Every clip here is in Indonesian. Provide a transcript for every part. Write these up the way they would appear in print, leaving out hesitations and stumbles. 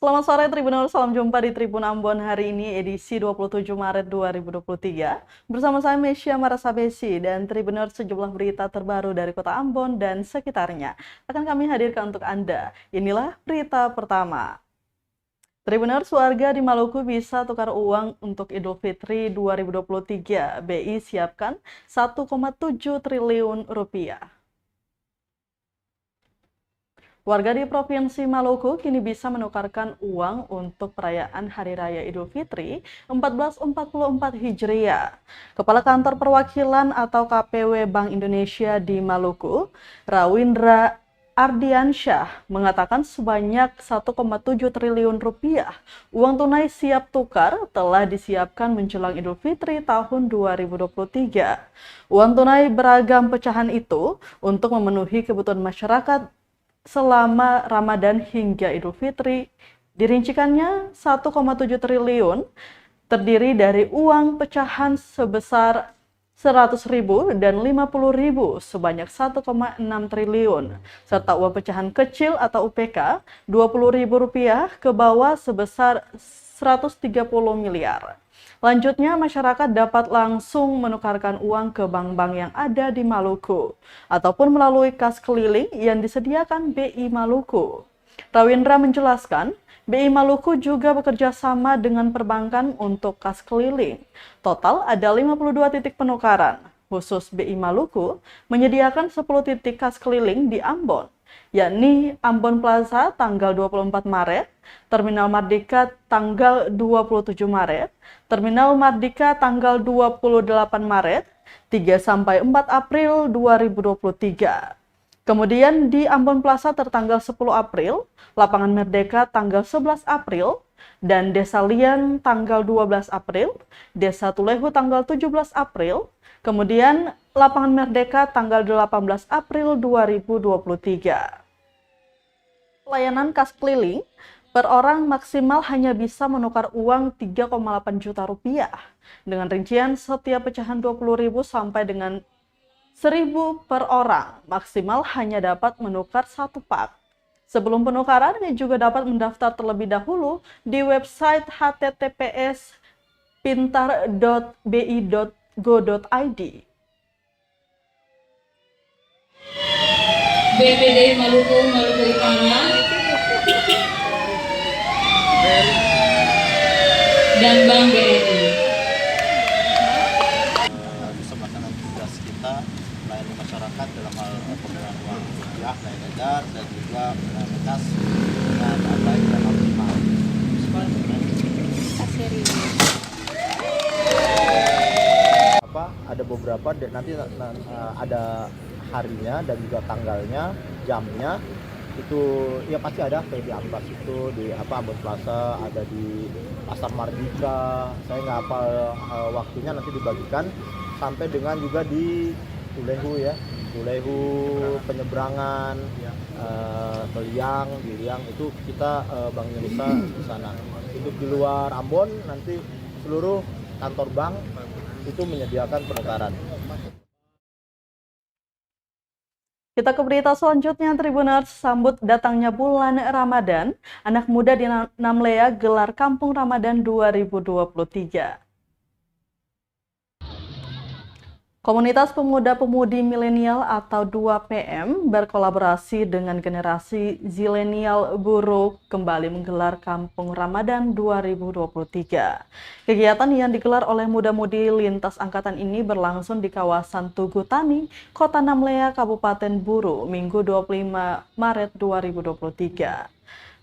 Selamat sore Tribuners, salam jumpa di Tribun Ambon hari ini edisi 27 Maret 2023. Bersama saya Mesya Marasabesi dan Tribuners, sejumlah berita terbaru dari kota Ambon dan sekitarnya akan kami hadirkan untuk Anda. Inilah berita pertama. Tribuners, warga di Maluku bisa tukar uang untuk Idul Fitri 2023. BI siapkan 1,7 triliun rupiah. Warga di Provinsi Maluku kini bisa menukarkan uang untuk perayaan Hari Raya Idul Fitri 1444 Hijriah. Kepala Kantor Perwakilan atau KPW Bank Indonesia di Maluku, Rawindra Ardiansyah, mengatakan sebanyak 1,7 triliun rupiah uang tunai siap tukar telah disiapkan menjelang Idul Fitri tahun 2023. Uang tunai beragam pecahan itu untuk memenuhi kebutuhan masyarakat selama Ramadan hingga Idul Fitri. Dirincikannya 1,7 triliun terdiri dari uang pecahan sebesar 100.000 dan 50.000 sebanyak 1,6 triliun, serta uang pecahan kecil atau UPK Rp20.000 ke bawah sebesar 130 miliar. Lanjutnya, masyarakat dapat langsung menukarkan uang ke bank-bank yang ada di Maluku ataupun melalui kas keliling yang disediakan BI Maluku. Rawindra menjelaskan, BI Maluku juga bekerja sama dengan perbankan untuk kas keliling. Total ada 52 titik penukaran. Khusus BI Maluku menyediakan 10 titik kas keliling di Ambon, yakni Ambon Plaza tanggal 24 Maret, Terminal Mardika tanggal 27 Maret, Terminal Mardika tanggal 28 Maret, 3-4 April 2023. Kemudian di Ambon Plaza tertanggal 10 April, Lapangan Merdeka tanggal 11 April, dan Desa Lian tanggal 12 April, Desa Tulehu tanggal 17 April, kemudian Lapangan Merdeka tanggal 18 April 2023. Layanan kas keliling per orang maksimal hanya bisa menukar uang 3,8 juta rupiah dengan rincian setiap pecahan 20.000 sampai dengan 1.000 per orang, maksimal hanya dapat menukar satu pak. Sebelum penukaran, Anda juga dapat mendaftar terlebih dahulu di website https://pintar.bi.go.id. BPD Maluku, Maluku Utara, dan Bank BRI. Bisa melaksanakan tugas kita melayani masyarakat dalam hal penggunaan uang rupiah, lain edar, dan juga penggunaan kas dengan baik dan optimal. Ada beberapa nanti ada harinya dan juga tanggalnya, jamnya itu ya pasti ada kayak di Ambas itu di Ambon Plaza, ada di Pasar Mardika, saya nggak hafal waktunya, nanti dibagikan sampai dengan juga di Tulehu ya, Tulehu penyeberangan Liang, di Liang itu kita Bank Indonesia di sana. Untuk di luar Ambon nanti seluruh kantor bank itu menyediakan penukaran. Kita ke berita selanjutnya, Tribuners. Sambut datangnya bulan Ramadan, anak muda di Namlea gelar Kampung Ramadan 2023. Komunitas pemuda-pemudi milenial atau 2PM berkolaborasi dengan generasi zilenial Buru kembali menggelar Kampung Ramadan 2023. Kegiatan yang digelar oleh muda-mudi lintas angkatan ini berlangsung di kawasan Tugu Tani, Kota Namlea, Kabupaten Buru, Minggu 25 Maret 2023.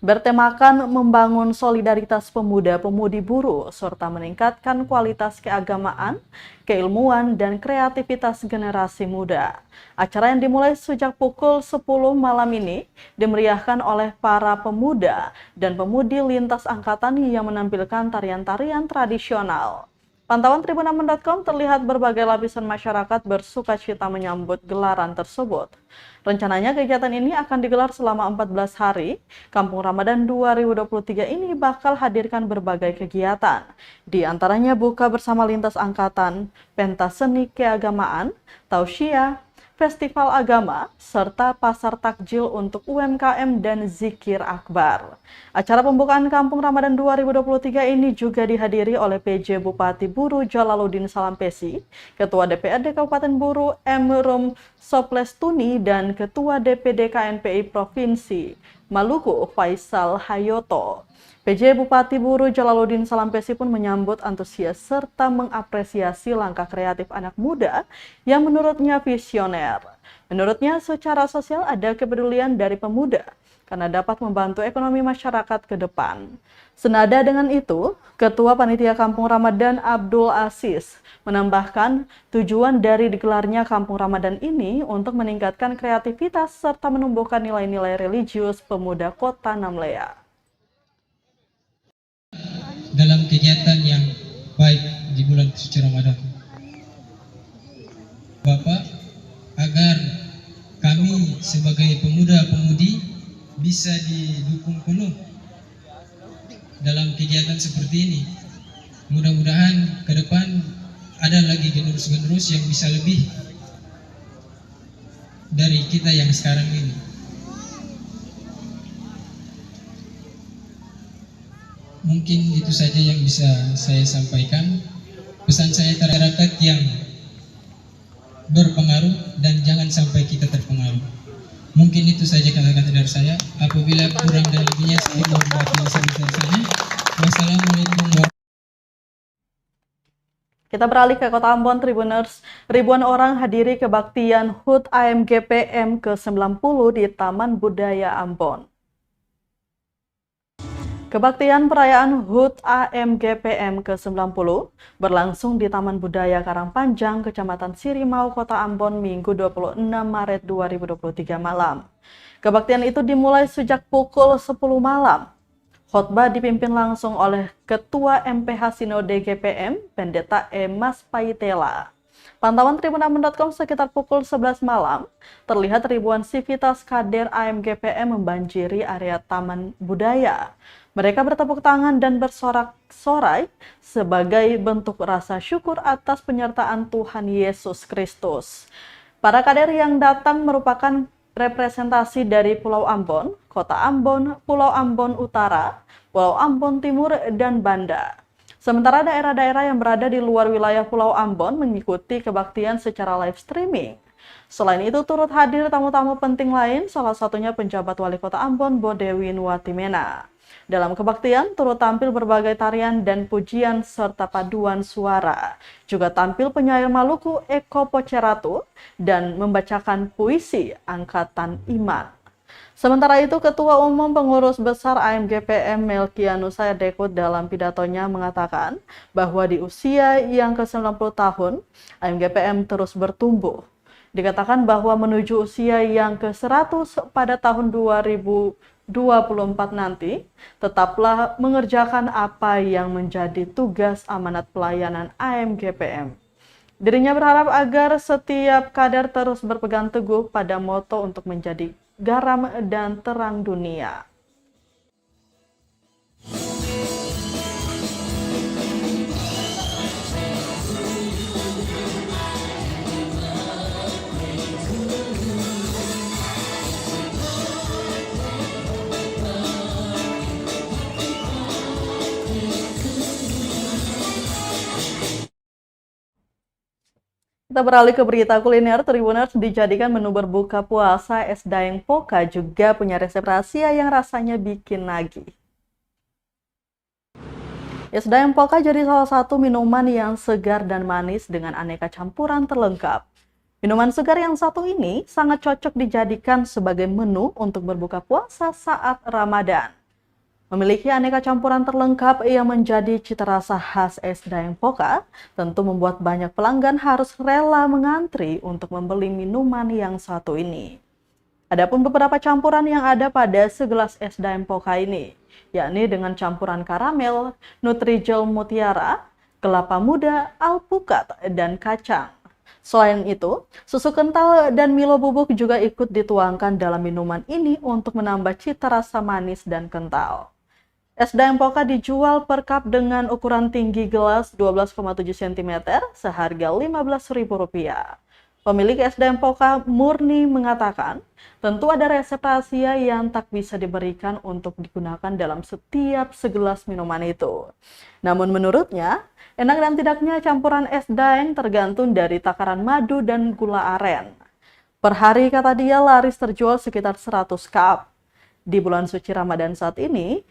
Bertemakan membangun solidaritas pemuda-pemudi Buru serta meningkatkan kualitas keagamaan, keilmuan, dan kreativitas generasi muda. Acara yang dimulai sejak pukul 10 malam ini dimeriahkan oleh para pemuda dan pemudi lintas angkatan yang menampilkan tarian-tarian tradisional. Pantauan tribunambon.com terlihat berbagai lapisan masyarakat bersukacita menyambut gelaran tersebut. Rencananya kegiatan ini akan digelar selama 14 hari. Kampung Ramadan 2023 ini bakal hadirkan berbagai kegiatan. Di antaranya buka bersama lintas angkatan, pentas seni keagamaan, tausiah, festival agama, serta pasar takjil untuk UMKM dan zikir akbar. Acara pembukaan Kampung Ramadan 2023 ini juga dihadiri oleh PJ Bupati Buru Jalaluddin Salampesi, Ketua DPRD Kabupaten Buru M. Rum Soplestuni, dan Ketua DPD KNPI Provinsi Maluku Faisal Hayoto. PJ Bupati Buru Jalaluddin Salampesi pun menyambut antusias serta mengapresiasi langkah kreatif anak muda yang menurutnya visioner. Menurutnya secara sosial ada kepedulian dari pemuda karena dapat membantu ekonomi masyarakat ke depan. Senada dengan itu, Ketua Panitia Kampung Ramadan Abdul Aziz menambahkan tujuan dari digelarnya Kampung Ramadan ini untuk meningkatkan kreativitas serta menumbuhkan nilai-nilai religius pemuda Kota Namlea. Dalam kegiatan yang baik di bulan suci Ramadan, Bapak, agar kami sebagai pemuda-pemudi bisa didukung penuh dalam kegiatan seperti ini. Mudah-mudahan ke depan ada lagi generus-generus yang bisa lebih dari kita yang sekarang ini. Mungkin itu saja yang bisa saya sampaikan. Pesan saya terhadap masyarakat yang berpengaruh dan jangan sampai kita terpengaruh. Mungkin itu saja kata-kata dari saya. Apabila kurang dan lebihnya saya mohon maaf yang sebesar-besarnya. Wassalamualaikum warahmatullahi. Kita beralih ke Kota Ambon, Tribuners. Ribuan orang hadiri kebaktian HUT AMGPM ke-90 di Taman Budaya Ambon. Kebaktian perayaan HUT AMGPM ke-90 berlangsung di Taman Budaya Karangpanjang, Kecamatan Sirimau, Kota Ambon, Minggu 26 Maret 2023 malam. Kebaktian itu dimulai sejak pukul 10 malam. Khotbah dipimpin langsung oleh Ketua MPH Sinode GPM, Pendeta Mas Paitela. Pantauan tribunambon.com sekitar pukul 11 malam, terlihat ribuan sivitas kader AMGPM membanjiri area Taman Budaya. Mereka bertepuk tangan dan bersorak-sorai sebagai bentuk rasa syukur atas penyertaan Tuhan Yesus Kristus. Para kader yang datang merupakan representasi dari Pulau Ambon, Kota Ambon, Pulau Ambon Utara, Pulau Ambon Timur, dan Banda. Sementara daerah-daerah yang berada di luar wilayah Pulau Ambon mengikuti kebaktian secara live streaming. Selain itu turut hadir tamu-tamu penting lain, salah satunya penjabat Wali Kota Ambon, Bodewi Nuwatimena. Dalam kebaktian turut tampil berbagai tarian dan pujian serta paduan suara. Juga tampil penyair Maluku Eko Poceratu dan membacakan puisi Angkatan Iman. Sementara itu, Ketua Umum Pengurus Besar AMGPM Melkianus Sayadekut dalam pidatonya mengatakan bahwa di usia yang ke-90 tahun, AMGPM terus bertumbuh. Dikatakan bahwa menuju usia yang ke-100 pada tahun 2024 nanti, tetaplah mengerjakan apa yang menjadi tugas amanat pelayanan AMGPM. Dirinya berharap agar setiap kader terus berpegang teguh pada moto untuk menjadi garam dan terang dunia. Kita beralih ke berita kuliner. Tribuners, dijadikan menu berbuka puasa es Daeng Poka juga punya resep rahasia yang rasanya bikin nagih. Es Daeng Poka jadi salah satu minuman yang segar dan manis dengan aneka campuran terlengkap. Minuman segar yang satu ini sangat cocok dijadikan sebagai menu untuk berbuka puasa saat Ramadan. Memiliki aneka campuran terlengkap yang menjadi cita rasa khas es Daeng Poka, tentu membuat banyak pelanggan harus rela mengantri untuk membeli minuman yang satu ini. Adapun beberapa campuran yang ada pada segelas es Daeng Poka ini, yakni dengan campuran karamel, Nutrijel Mutiara, kelapa muda, alpukat, dan kacang. Selain itu, susu kental dan Milo bubuk juga ikut dituangkan dalam minuman ini untuk menambah cita rasa manis dan kental. Es Daeng Poka dijual per cup dengan ukuran tinggi gelas 12,7 cm seharga Rp15.000. Pemilik SDM Poka Murni mengatakan, tentu ada resep rahasia yang tak bisa diberikan untuk digunakan dalam setiap segelas minuman itu. Namun menurutnya, enak dan tidaknya campuran es daeng tergantung dari takaran madu dan gula aren. Per hari, kata dia, laris terjual sekitar 100 cup. Di bulan suci Ramadan saat ini,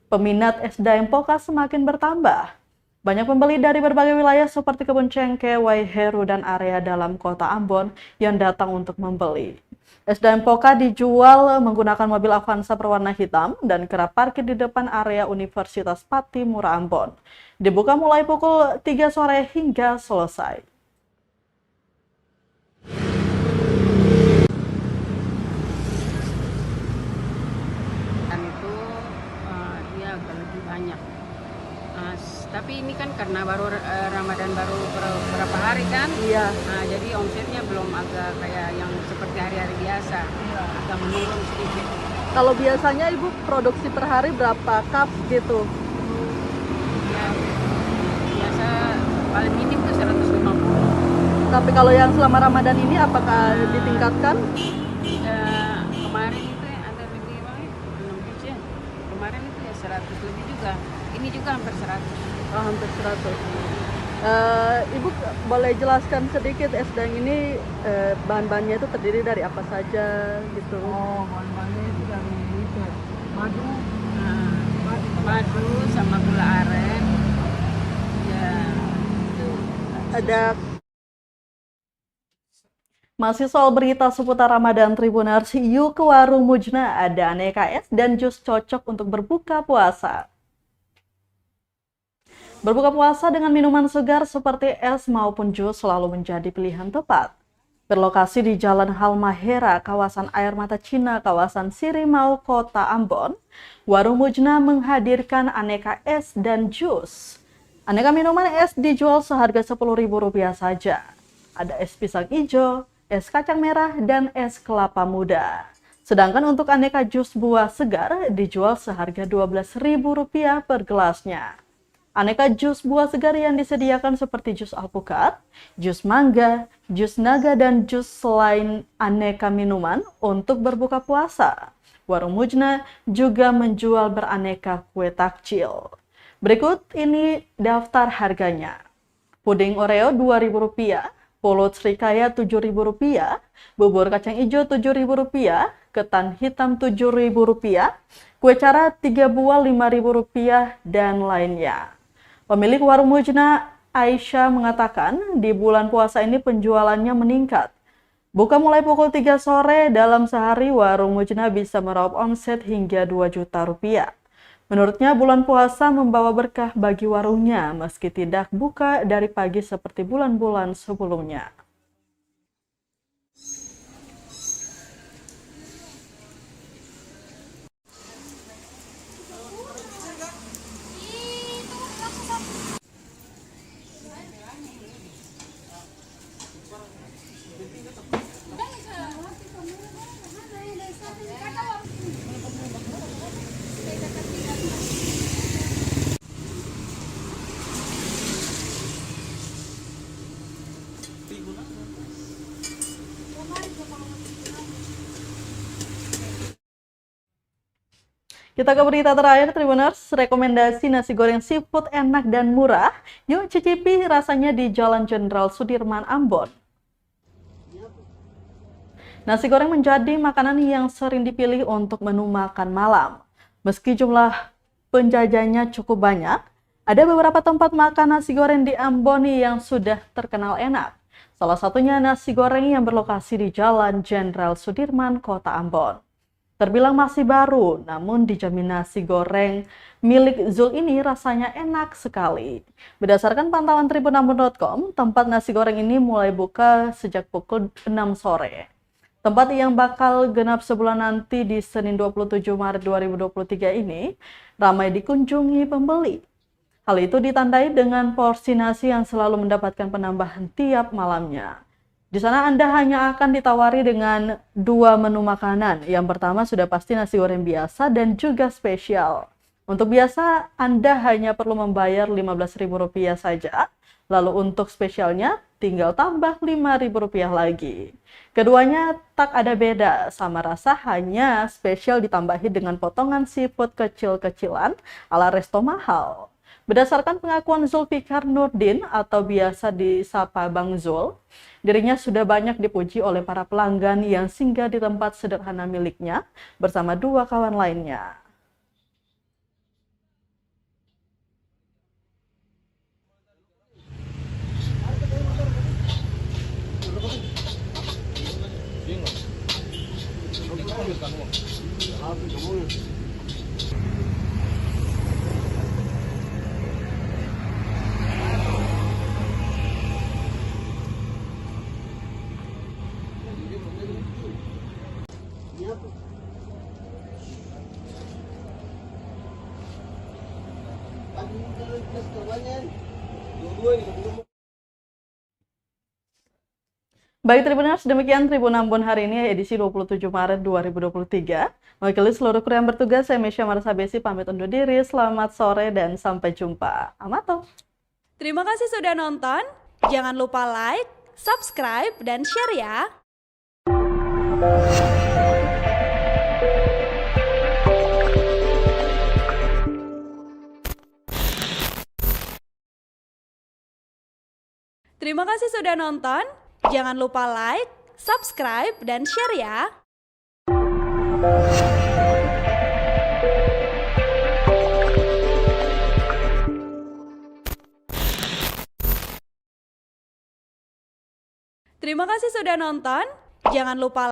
peminat es daeng Poka semakin bertambah. Banyak pembeli dari berbagai wilayah seperti Kebun Cengke, Waiheru, dan area dalam kota Ambon yang datang untuk membeli. Es daeng Poka dijual menggunakan mobil Avanza berwarna hitam dan kerap parkir di depan area Universitas Patimura Ambon. Dibuka mulai pukul 3 sore hingga selesai. Dan itu dia agak lebih banyak. Tapi ini kan karena baru Ramadan baru berapa hari kan, Iya. jadi omsetnya belum agak kayak yang seperti hari-hari biasa, agak menurun sedikit. Kalau biasanya Ibu produksi per hari berapa cup gitu? Ya, biasa paling minim tuh 150. Tapi kalau yang selama Ramadan ini apakah ditingkatkan? Kemarin itu ada lebih banyak, 6 biji ya. Kemarin itu ya 100 lebih juga. Ini juga hampir 100. Oh, hampir 100. Ibu boleh jelaskan sedikit es daeng ini bahan-bahannya itu terdiri dari apa saja gitu? Oh, bahan-bahannya itu dari itu madu, madu sama gula aren. Ya, itu. Ada masih soal berita seputar Ramadan Tribuners, yuk ke Warung Mujna, ada aneka es dan jus cocok untuk berbuka puasa. Berbuka puasa dengan minuman segar seperti es maupun jus selalu menjadi pilihan tepat. Berlokasi di Jalan Halmahera, kawasan Air Mata Cina, kawasan Sirimau, Kota Ambon, Warung Mujna menghadirkan aneka es dan jus. Aneka minuman es dijual seharga Rp10.000 saja. Ada es pisang hijau, es kacang merah, dan es kelapa muda. Sedangkan untuk aneka jus buah segar dijual seharga Rp12.000 per gelasnya. Aneka jus buah segar yang disediakan seperti jus alpukat, jus mangga, jus naga, dan jus selain aneka minuman untuk berbuka puasa. Warung Mujna juga menjual beraneka kue takjil. Berikut ini daftar harganya. Puding Oreo Rp2.000, pulut srikaya Rp7.000, bubur kacang hijau Rp7.000, ketan hitam Rp7.000, kue cara 3 buah Rp5.000, dan lainnya. Pemilik Warung Mujna, Aisyah, mengatakan di bulan puasa ini penjualannya meningkat. Buka mulai pukul 3 sore, dalam sehari Warung Mujna bisa meraup omset hingga Rp2 juta. Menurutnya bulan puasa membawa berkah bagi warungnya meski tidak buka dari pagi seperti bulan-bulan sebelumnya. Kita ke berita terakhir, Tribuners. Rekomendasi nasi goreng seafood enak dan murah. Yuk cicipi rasanya di Jalan Jenderal Sudirman, Ambon. Nasi goreng menjadi makanan yang sering dipilih untuk menu makan malam. Meski jumlah penjajahnya cukup banyak, ada beberapa tempat makan nasi goreng di Ambon yang sudah terkenal enak. Salah satunya nasi goreng yang berlokasi di Jalan Jenderal Sudirman, Kota Ambon. Terbilang masih baru, namun dijamin nasi goreng milik Zul ini rasanya enak sekali. Berdasarkan pantauan tribunambon.com, tempat nasi goreng ini mulai buka sejak pukul 6 sore. Tempat yang bakal genap sebulan nanti di Senin 27 Maret 2023 ini ramai dikunjungi pembeli. Hal itu ditandai dengan porsi nasi yang selalu mendapatkan penambahan tiap malamnya. Di sana Anda hanya akan ditawari dengan 2 menu makanan. Yang pertama sudah pasti nasi goreng biasa dan juga spesial. Untuk biasa Anda hanya perlu membayar Rp15.000 saja. Lalu untuk spesialnya tinggal tambah Rp5.000 lagi. Keduanya tak ada beda, sama rasa hanya spesial ditambahi dengan potongan seafood kecil-kecilan ala resto mahal. Berdasarkan pengakuan Zulfikar Nurdin atau biasa disapa Bang Zul, dirinya sudah banyak dipuji oleh para pelanggan yang singgah di tempat sederhana miliknya bersama 2 kawan lainnya. Baik Tribuners, demikian Tribun Ambon hari ini edisi 27 Maret 2023. Mewakili seluruh kru yang bertugas, saya Mesya Marsabesi pamit undur diri. Selamat sore dan sampai jumpa. Amato. Terima kasih sudah nonton. Jangan lupa like, subscribe, dan share ya. Terima kasih sudah nonton. Jangan lupa like, subscribe, dan share ya. Terima kasih sudah nonton. Jangan lupa